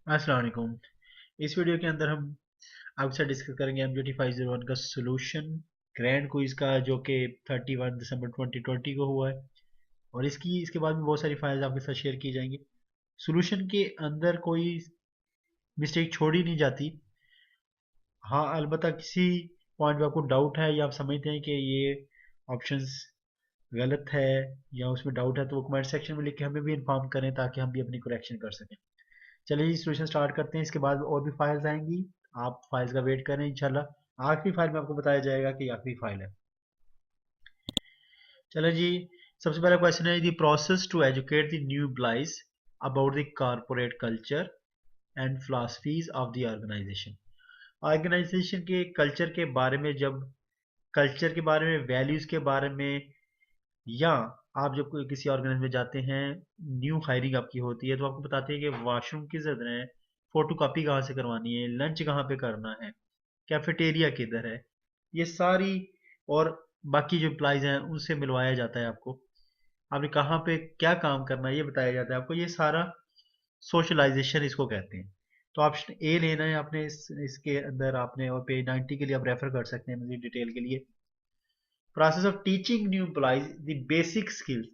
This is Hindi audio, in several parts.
अस्सलाम वालेकुम। इस वीडियो के अंदर हम आपके साथ डिस्कस करेंगे MGT 501 का सोल्यूशन ग्रैंड क्विज का, जो कि 31 दिसंबर 2020 को हुआ है। और इसके बाद भी बहुत सारी फाइल्स आपके साथ शेयर की जाएंगी। सोल्यूशन के अंदर कोई मिस्टेक छोड़ी नहीं जाती। हाँ, अलबत्ता किसी पॉइंट पे आपको डाउट है या आप समझते हैं कि ये ऑप्शंस गलत है या उसमें डाउट है, तो वो कमेंट सेक्शन में लिख के हमें भी इन्फॉर्म करें ताकि हम भी अपनी करेक्शन कर सकें। चलिए जी, सॉल्यूशन स्टार्ट करते हैं। इसके बाद और भी फाइल्स आएंगी, आप फाइल्स का वेट करें। इंशाल्लाह आखिरी फाइल में आपको बताया जाएगा कि आखिरी फाइल है। चलो जी, सबसे पहला क्वेश्चन है, the process to educate the new employees about the corporate culture and philosophies of the organisation. Organisation के कल्चर के बारे में, जब कल्चर के बारे में, वैल्यूज के बारे में, या आप जब कोई किसी ऑर्गेनाइजेशन में जाते हैं, न्यू हायरिंग आपकी होती है, तो आपको बताते हैं कि वॉशरूम किस जगह है, फोटो कॉपी कहाँ से करवानी है, लंच कहाँ पे करना है, कैफेटेरिया किधर है, ये सारी, और बाकी जो एम्प्लॉइज हैं उनसे मिलवाया जाता है आपको। आपने कहाँ पे क्या काम करना है ये बताया जाता है आपको। ये सारा सोशलाइजेशन इसको कहते हैं। तो ऑप्शन ए लेना है आपने इसके अंदर आपने, और पेज 90 के लिए आप रेफर कर सकते हैं मजीद डिटेल के लिए। Process of teaching new employees the basic skills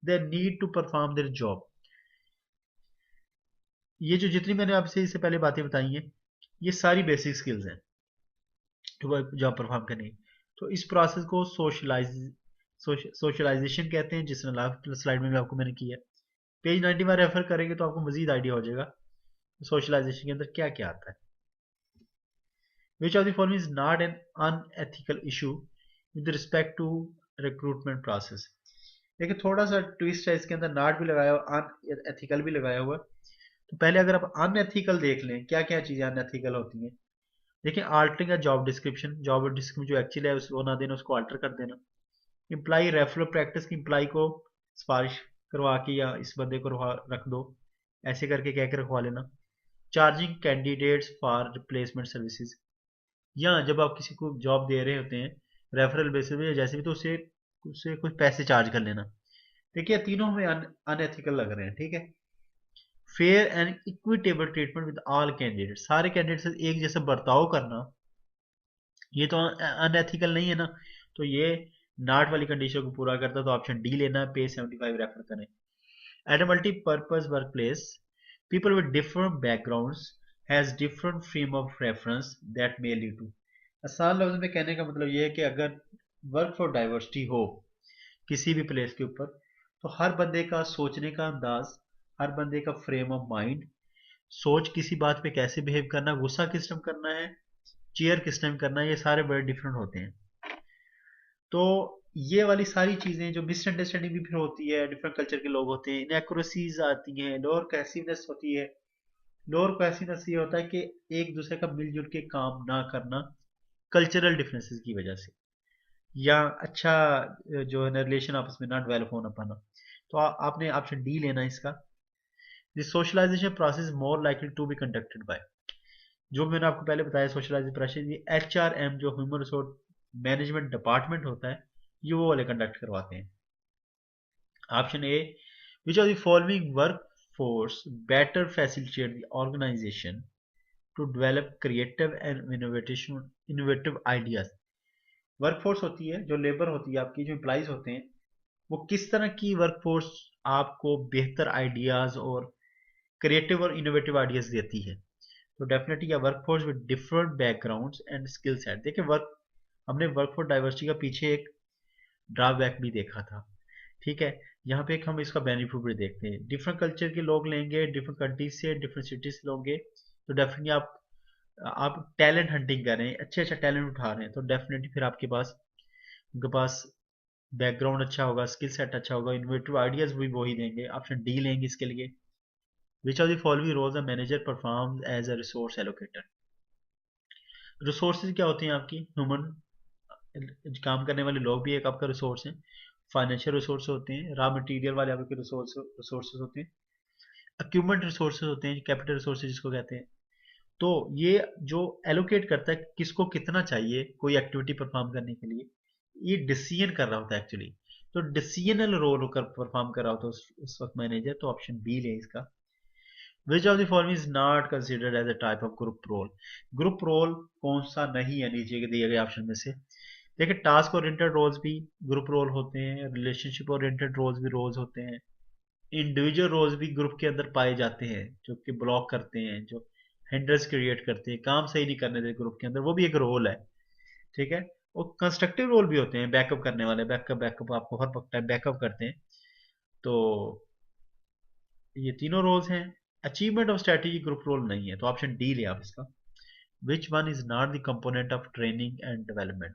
they need to perform their job. ये जो जितनी मैंने आपसे इससे पहले बातें बताई हैं, ये सारी बेसिक स्किल्स हैं जो जॉब परफॉर्म करनी है। तो इस प्रोसेस को सोशलाइजेशन कहते हैं, जिसने लास्ट स्लाइड में भी आपको मैंने किया है। पेज 90 में रेफर करेंगे तो आपको मजीद आइडिया हो जाएगा सोशलाइजेशन के अंदर क्या क्या आता है। Which of the following is not an unethical issue with respect to recruitment process. देखिए, थोड़ा सा ट्विस्ट है इसके अंदर, नॉट भी लगाया हुआ, अनएथिकल भी लगाया हुआ। तो पहले अगर आप अनएथिकल देख लें, क्या क्या चीजें अनएथिकल होती हैं। देखिए, अल्टरिंग जॉब डिस्क्रिप्शन जो एक्चुअली है उसको ना देना, उसको अल्टर कर देना। इम्प्लाई रेफरल प्रैक्टिस की इम्प्लाई को सिफारिश करवा के या इस बंदे को रख दो, ऐसे करके कह के रखवा लेना। Charging candidates for replacement services, या जब आप किसी को जॉब दे रहे होते हैं रेफरल बेसिस पे या जैसे भी, तो उससे उससे कुछ पैसे चार्ज कर लेना। देखिए, तीनों हमें अनएथिकल लग रहे हैं, ठीक है। Fair and equitable treatment with all candidate, सारे कैंडिडेट से एक जैसा बर्ताव करना, ये तो अनएथिकल नहीं है ना। तो ये नॉट वाली कंडीशन को पूरा करता है, तो ऑप्शन डी लेना है। पेज 75 रेफर करें। At a multipurpose workplace, people with different backgrounds has different frame of reference that may lead to। आसान लफ्ज में कहने का मतलब ये है कि अगर वर्क फॉर डाइवर्सिटी हो किसी भी प्लेस के ऊपर, तो हर बंदे का सोचने का अंदाज, हर बंदे का फ्रेम ऑफ माइंड, सोच किसी बात पे कैसे बिहेव करना, गुस्सा किस टाइम करना है, चेयर किस टाइम करना है, ये सारे बड़े डिफरेंट होते हैं। तो ये वाली सारी चीजें, जो मिसअंडरस्टैंडिंग भी फिर होती है, डिफरेंट कल्चर के लोग होते हैं, इनएक्यूरेसीज आती हैं, लोअर कोहेसिवनेस होती है। लोअर कोहेसिवनेस ये होता है कि एक दूसरे का मिलजुल के काम ना करना, कल्चरल डिफरेंसेस की वजह से, या अच्छा जो है ना रिलेशन आपस में ना डेवलप होना पाना। तो आपने ऑप्शन डी लेना है इसका। This socialisation process more likely to be conducted by, जो मैंने आपको पहले बताया सोशलाइजेशन प्रोसेस, ये HRM जो ह्यूमन रिसोर्स मैनेजमेंट डिपार्टमेंट होता है, ये वो वाले कंडक्ट करवाते हैं। Option A, which of the following work force better facilitate the organisation to develop creative and innovative ideas. Workforce होती है, जो लेबर होती है आपकी, जो एम्प्लॉइज होते हैं, वो किस तरह की वर्कफोर्स आपको बेहतर आइडियाज और क्रिएटिव और इनोवेटिव आइडियाज देती है। तो definitely workforce with different backgrounds and skill set. देखिए, हमने वर्कफोर्स डाइवर्सिटी का पीछे एक ड्रॉबैक भी देखा था, ठीक है। यहाँ पे एक हम इसका बेनिफिट भी देखते हैं। डिफरेंट कल्चर के लोग लेंगे, डिफरेंट कंट्रीज से, डिफरेंट सिटीज से लोगे, तो डेफिनेटली आप टैलेंट हंटिंग कर रहे हैं, अच्छे अच्छा टैलेंट उठा रहे हैं, तो डेफिनेटली फिर आपके पास, उनके पास बैकग्राउंड अच्छा होगा, स्किल सेट अच्छा होगा, इनोवेटिव आइडियाज भी वही देंगे। ऑप्शन डी लेंगे इसके लिए। Which of the following roles a manager perform as a resource allocator. Resources क्या होती हैं आपकी, ह्यूमन काम करने वाले लोग भी एक आपका रिसोर्स है। फाइनेंशियल रिसोर्स होते हैं, रॉ मटेरियल वाले आपके रिसोर्सेज होते हैं। इक्विपमेंट रिसोर्सेज होते हैं, कैपिटल रिसोर्सेज जिसको कहते हैं। तो ये जो एलोकेट करता है किसको कितना चाहिए कोई एक्टिविटी परफॉर्म करने के लिए, ये डिसीजन कर रहा होता है एक्चुअली। तो डिसीजनल रोल होकर परफॉर्म कर रहा होता है उस वक्त मैनेजर। तो ऑप्शन बी ले इसका। Which of the following is not considered as a type of group role? Group role कौन सा नहीं है नीचे के दिए गए ऑप्शन में से? देखिए, टास्क ओरिएंटेड रोल्स भी ग्रुप रोल होते हैं, रिलेशनशिप ओरिएंटेड रोल्स भी रोल्स होते हैं, इंडिविजुअल रोल्स भी ग्रुप के अंदर पाए जाते हैं, जो कि ब्लॉक करते हैं, जो हिंड्रेंस क्रिएट करते हैं, काम सही नहीं करने देते ग्रुप के अंदर, वो भी एक रोल है। ठीक है। वो कंस्ट्रक्टिव रोल भी होते हैं, बैकअप करने वाले, बैकअप बैकअप आपको हर वक्त टाइम बैकअप करते हैं। तो ये तीनों रोल्स हैं। Achievement of strategy group role नहीं है, तो ऑप्शन डी ले आप इसका। Which one is not the component of training and development?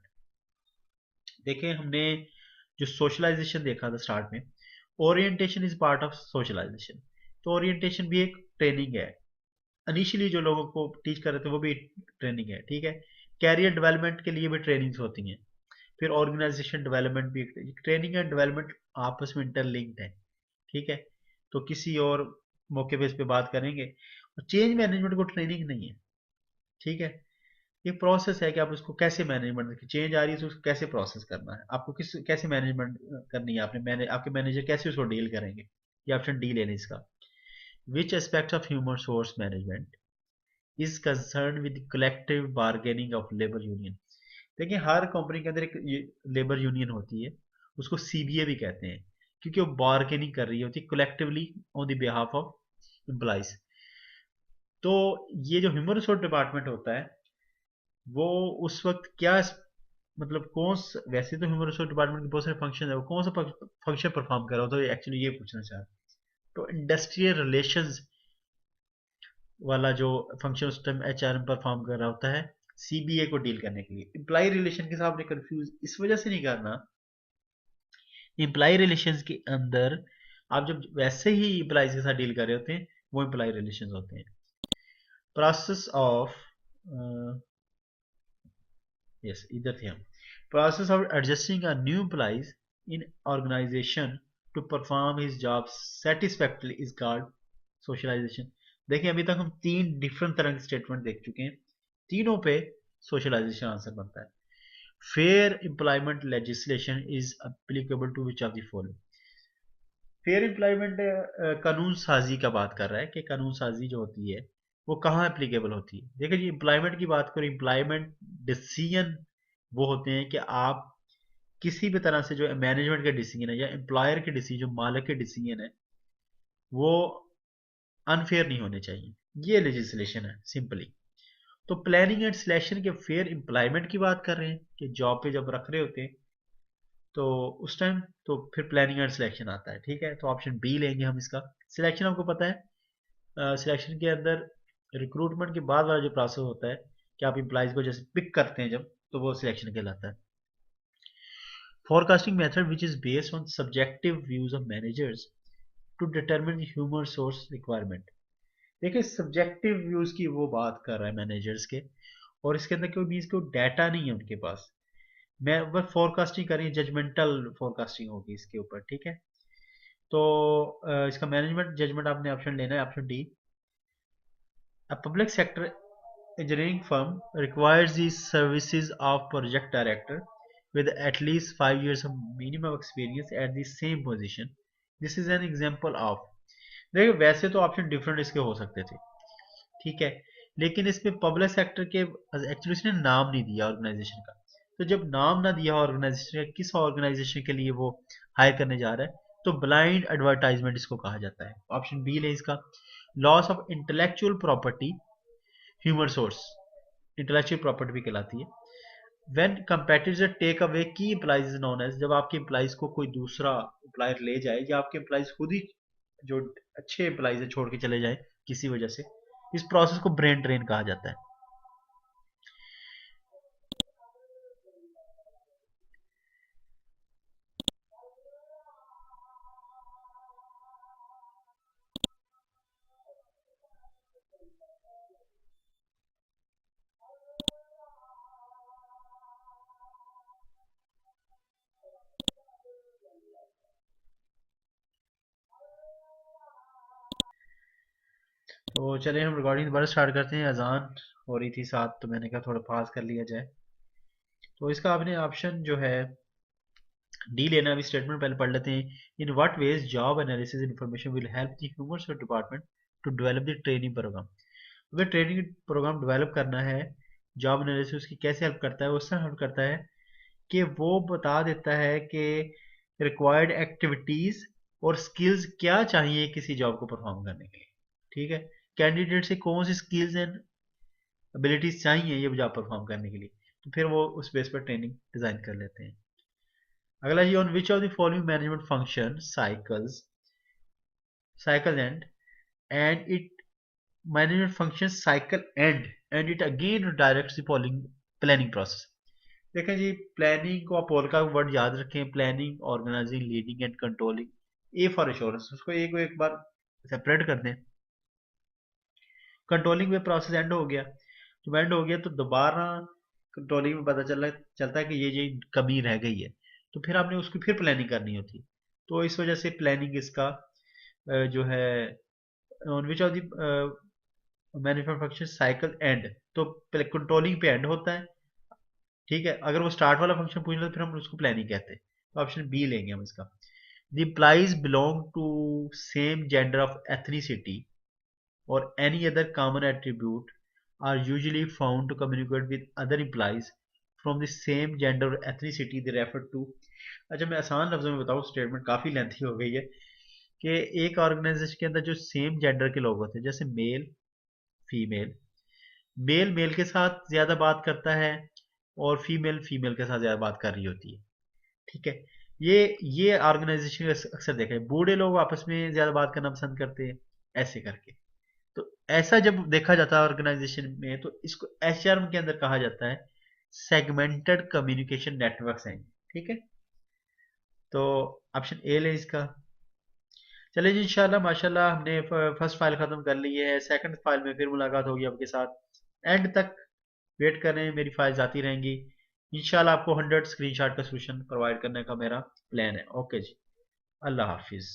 देखें, हमने जो सोशलाइजेशन देखा था स्टार्ट में, orientation is part of socialisation, तो ओरिएंटेशन भी एक ट्रेनिंग है। इनिशियली जो लोगों को टीच कर रहे थे वो भी ट्रेनिंग है। ठीक है। कैरियर डेवलपमेंट के लिए भी ट्रेनिंग्स होती हैं। फिर ऑर्गेनाइजेशन डेवलपमेंट भी एक ट्रेनिंग एंड डेवलपमेंट आपस में इंटरलिंक्ड है। ठीक है। तो किसी और मौके पे इस पे बात करेंगे। चेंज मैनेजमेंट को ट्रेनिंग नहीं है। ठीक है। ये प्रोसेस है कि आप उसको कैसे मैनेजमेंट, चेंज आ रही है तो उसको कैसे प्रोसेस करना है, आपको किस कैसे मैनेजमेंट करनी है, आपके मैनेजर कैसे उसको डील करेंगे। ये ऑप्शन डी लेने इसका। Which aspect of human source management is concern with collective bargaining of labour union? देखिए, हर कंपनी के अंदर एक लेबर यूनियन होती है, उसको सीबीए भी कहते हैं, क्योंकि वो बार्गेनिंग कर रही होती है collectively on the behalf of employees. तो ये जो ह्यूमन रिसोर्स डिपार्टमेंट होता है, वो उस वक्त क्या, मतलब वैसे तो ह्यूमन रिसोर्स डिपार्टमेंट के बहुत सारे फंक्शन है, वो कौन सा फंक्शन परफॉर्म कर रहा होता है, एक्चुअली ये पूछना चाह रहा हूं। तो इंडस्ट्रियल रिलेशंस वाला जो फंक्शन उस टाइम एचआरएम परफॉर्म कर रहा होता है, सीबीए को डील करने के लिए। एम्प्लॉय रिलेशन के साथ आपने कंफ्यूज इस वजह से नहीं करना। एम्प्लॉय रिलेशंस के अंदर आप जब वैसे ही एम्प्लॉयज के साथ डील कर रहे होते हैं, वो एम्प्लॉय रिलेशंस होते हैं। प्रोसेस ऑफ यस, इधर थे हम। Process of adjusting a new employees in organisation to perform his job satisfactorily is called socialisation. देखिए, अभी तक हम तीन डिफरेंट तरह के स्टेटमेंट देख चुके हैं, तीनों पे सोशलाइजेशन आंसर बनता है। Fair employment legislation is applicable to which of the following? Fair employment कानून साजी का बात कर रहा है कि कानून साजी जो होती है वो कहाँ एप्लीकेबल होती है। देखिए जी, एम्प्लॉयमेंट की बात करें, एम्प्लॉयमेंट डिसीजन वो होते हैं कि आप किसी भी तरह से जो मैनेजमेंट के डिसीजन है या एम्प्लॉयर के डिसीजन, मालिक के डिसीजन है, वो अनफेयर नहीं होने चाहिए। ये लेजिस्लेशन है सिंपली। तो प्लानिंग एंड सिलेक्शन के फेयर एम्प्लॉयमेंट की बात कर रहे हैं कि जॉब पे जब रख रहे होते हैं तो उस टाइम तो फिर प्लानिंग एंड सिलेक्शन आता है। ठीक है। तो ऑप्शन बी लेंगे हम इसका। सिलेक्शन आपको पता है, सिलेक्शन के अंदर रिक्रूटमेंट के बाद वाला जो प्रोसेस होता है कि आप एम्प्लॉयज को जैसे पिक करते हैं जब, तो वो सिलेक्शन कहलाता है। Forecasting method which is based on subjective views of managers to determine human source requirement. देखिए, सब्जेक्टिव व्यूज की वो बात कर रहा है मैनेजर्स के, और इसके अंदर कोई मीन्स कोई डाटा नहीं है उनके पास। मैं बस फोरकास्टिंग करी, जजमेंटल फोरकास्टिंग होगी इसके ऊपर। ठीक है। तो इसका मैनेजमेंट जजमेंट आपने ऑप्शन लेना है, option D. A public sector engineering firm requires the services of project director with at least 5 years of minimum experience at the same position. This is an example of। देखिए, वैसे तो ऑप्शन डिफरेंट इसके हो सकते थे, ठीक है, लेकिन इसमें पब्लिक सेक्टर के एक्चुअली इसने नाम नहीं दिया ऑर्गेनाइजेशन का। तो जब नाम ना दिया ऑर्गेनाइजेशन का, किस ऑर्गेनाइजेशन के लिए वो हायर करने जा रहा है, तो ब्लाइंड एडवर्टाइजमेंट इसको कहा जाता है। ऑप्शन बी ले इसका। Loss of intellectual property human source, intellectual property भी कहलाती है। व्हेन कंपेटिटर टेक अवे की एम्प्लॉइज इज नोन एज, जब आपके एम्प्लॉइज को कोई दूसरा एम्प्लॉयर ले जाए या आपके एम्प्लॉइज खुद ही जो अच्छे एम्प्लॉइज है छोड़ के चले जाए किसी वजह से, इस प्रोसेस को ब्रेन ड्रेन कहा जाता है। तो चलिए हम रिकॉर्डिंग दोबारा स्टार्ट करते हैं। अजान हो रही थी साथ, तो मैंने कहा थोड़ा पास कर लिया जाए। तो इसका आपने ऑप्शन जो है डी लेना। अभी स्टेटमेंट पहले पढ़ लेते हैं। In what ways job analysis information will help the human resource department to develop the training program. अगर ट्रेनिंग प्रोग्राम डेवलप करना है, जॉब एनालिसिस उसकी कैसे हेल्प करता है, वो उससे हेल्प करता है कि वो बता देता है कि रिक्वायर्ड एक्टिविटीज और स्किल्स क्या चाहिए किसी जॉब को परफॉर्म करने के लिए। ठीक है, कैंडिडेट से कौन सी स्किल्स एंड एबिलिटीज चाहिए ये जॉब परफॉर्म करने के लिए, तो फिर वो उस बेस पर ट्रेनिंग डिजाइन कर लेते हैं। अगला जी, on which of the following management function cycle and it management function cycle and it again directs the planning process। देखें जी, प्लानिंग को आप पोल का वर्ड याद रखें, planning, organising, leading and controlling. A for assurance, उसको एक बार सेपरेट कर दें। कंट्रोलिंग में प्रोसेस एंड हो गया, जब एंड हो गया तो दोबारा कंट्रोलिंग में पता चलता है कि ये कमी रह गई है, तो फिर आपने उसकी फिर प्लानिंग करनी होती। तो इस वजह से प्लानिंग इसका जो है on which of the management function cycle and, तो पहले कंट्रोलिंग पे एंड होता है। ठीक है, अगर वो स्टार्ट वाला फंक्शन पूछ ले तो फिर हम उसको प्लानिंग कहते हैं। तो ऑप्शन बी लेंगे हम इसका। The employees belong to same gender of ethnicity or any other common attribute are usually found to communicate with other employees from the same gender or ethnicity they refer to. अच्छा, मैं आसान लफ्जों में बताऊँ, स्टेटमेंट काफ़ी लेंथी हो गई है, कि एक ऑर्गेनाइजेशन के अंदर जो सेम जेंडर के लोग होते हैं, जैसे मेल फीमेल, मेल मेल के साथ ज्यादा बात करता है और फीमेल फीमेल के साथ ज्यादा बात कर रही होती है। ठीक है, ये ऑर्गेनाइजेशन अक्सर देखा है, बूढ़े लोग आपस में ज्यादा बात करना पसंद करते हैं, ऐसे करके। तो ऐसा जब देखा जाता है ऑर्गेनाइजेशन में, तो इसको एचआर के अंदर कहा जाता है सेगमेंटेड कम्युनिकेशन नेटवर्क्स हैं। ठीक है, तो ऑप्शन ए ले इसका। चलिए जी, इंशाल्लाह माशाल्लाह हमने फर्स्ट फाइल खत्म कर ली है, सेकंड फाइल में फिर मुलाकात होगी आपके साथ। एंड तक वेट करें, मेरी फाइल्स आती रहेंगी। इंशाल्लाह आपको 100 स्क्रीनशॉट का सोल्यूशन प्रोवाइड करने का मेरा प्लान है। ओके जी, अल्लाह हाफिज़।